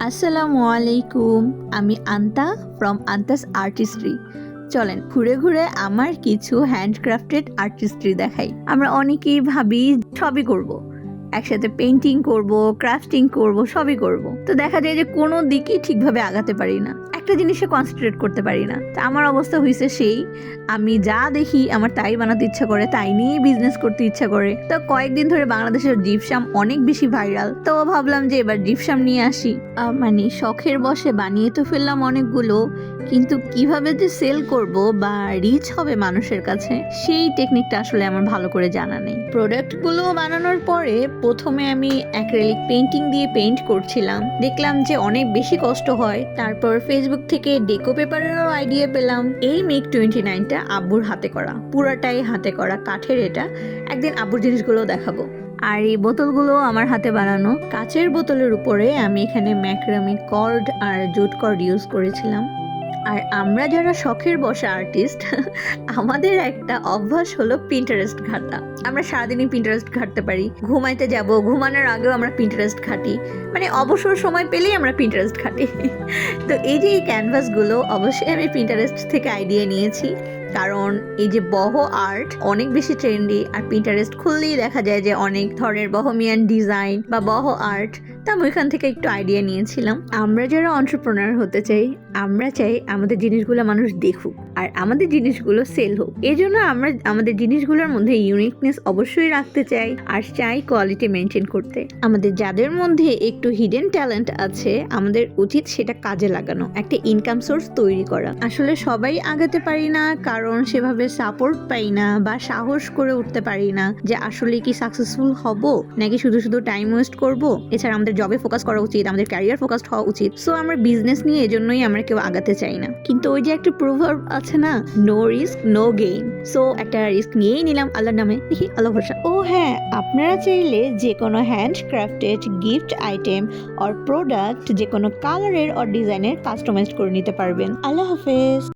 আসসালামু আলাইকুম। আমি আন্তা ফ্রম আন্তাস আর্টিস্ট্রি। চলেন ঘুরে ঘুরে আমার কিছু হ্যান্ডক্রাফটেড আর্টিস্ট্রি দেখাই। আমরা অনেকেই ভাবি সবই করব, একসাথে পেন্টিং করব, ক্রাফটিং করব, সবই করব। তো দেখা যায় যে কোনো দিকেই ঠিকভাবে আগাতে পারি না, একটা জিনিসে কনসেন্ট্রেট করতে পারি না। তো আমার অবস্থা হয়েছে সেই, আমি যা দেখি আমার তাই বানাতে ইচ্ছা করে, তাই নিয়েই বিজনেস করতে ইচ্ছা করে। তো কয়েকদিন ধরে বাংলাদেশের জিপসাম অনেক বেশি ভাইরাল, তো ভাবলাম যে এবার জিপসাম নিয়ে আসি। মানে শখের বশে বানিয়ে তো ফেললাম অনেকগুলো, কিন্তু কিভাবে যে সেল করব বা রিচ হবে মানুষের কাছে, সেই টেকনিকটা আসলে আমার ভালো করে জানা নেই। প্রোডাক্টগুলো বানানোর পরে প্রথমে আমি অ্যাক্রিলিক পেন্টিং দিয়ে পেইন্ট করছিলাম, দেখলাম যে অনেক বেশি কষ্ট হয়। তারপর ফেসবুক থেকে ডেকো পেপারেরও আইডিয়া পেলাম। এই মেক 29টা আব্বুর হাতে করা, পুরাটাই হাতে করা কাঠের। এটা একদিন আব্বুর জিনিসগুলো দেখাবো। আর এই বোতলগুলো আমার হাতে বানানো কাচের বোতলের উপরে আমি এখানে ম্যাক্রামি কর্ড আর জুট কর্ড ইউজ করেছিলাম। আর আমরা যারা শখের বসা আর্টিস্ট, আমাদের একটা অভ্যাস হলো পিন্টারেস্ট ঘাটা। আমরা সারাদিনই পিন্টারেস্ট ঘাটতে পারি, ঘুমাইতে যাব, ঘুমানোর আগেও আমরা পিন্টারেস্ট ঘাটি, মানে অবসর সময় পেলেই আমরা পিন্টারেস্ট ঘাটি। তো এই যে এই ক্যানভাসগুলো অবশ্যই আমি পিন্টারেস্ট থেকে আইডিয়া নিয়েছি, কারণ এই যে বহ আর্ট অনেক বেশি ট্রেন্ডি, আর পিন্টারেস্ট খুললেই দেখা যায় যে অনেক ধরনের বহমিয়ান ডিজাইন বা বহ আর্ট। তা আমি ওইখান থেকে একটু আইডিয়া নিয়েছিলাম। আমরা যারা এন্টারপ্রেনার হতে চাই, আমরা চাই আমাদের জিনিসগুলো মানুষ দেখুক আর আমাদের জিনিসগুলো সেল হোক। এই জন্য আমরা আমাদের জিনিসগুলোর মধ্যে ইউনিকনেস অবশ্যই রাখতে চাই, আর চাই কোয়ালিটি মেনটেন করতে। আমাদের যাদের মধ্যে একটু হিডেন ট্যালেন্ট আছে, আমাদের উচিত সেটা কাজে লাগানো, একটা ইনকাম সোর্স তৈরি করা। আসলে সবাই আগাতে পারি না, কারণ সেভাবে সাপোর্ট পাই না বা সাহস করে উঠতে পারি না যে আসলে কি সাকসেসফুল হব নাকি শুধু শুধু টাইম ওয়েস্ট করব। এছাড়া আমাদের জবে ফোকাস করা উচিত, আমাদের ক্যারিয়ার ফোকাসড হওয়া উচিত। সো আমরা বিজনেস নিয়ে এজন্যই আমরা কেউ আগাতে চাই না। কিন্তু ওই যে একটা প্রভাব আছে না, no risk no gain. So একটা রিস্ক নিয়েই নিলাম আল্লাহর নামে, দেখি আল্লাহ ভরসা। ও হ্যাঁ, আপনারা চাইলে যে কোনো handcrafted gift item or product যে কোনো কালারের অর ডিজাইনের কাস্টমাইজ করে নিতে পারবেন। আল্লাহ হাফেজ।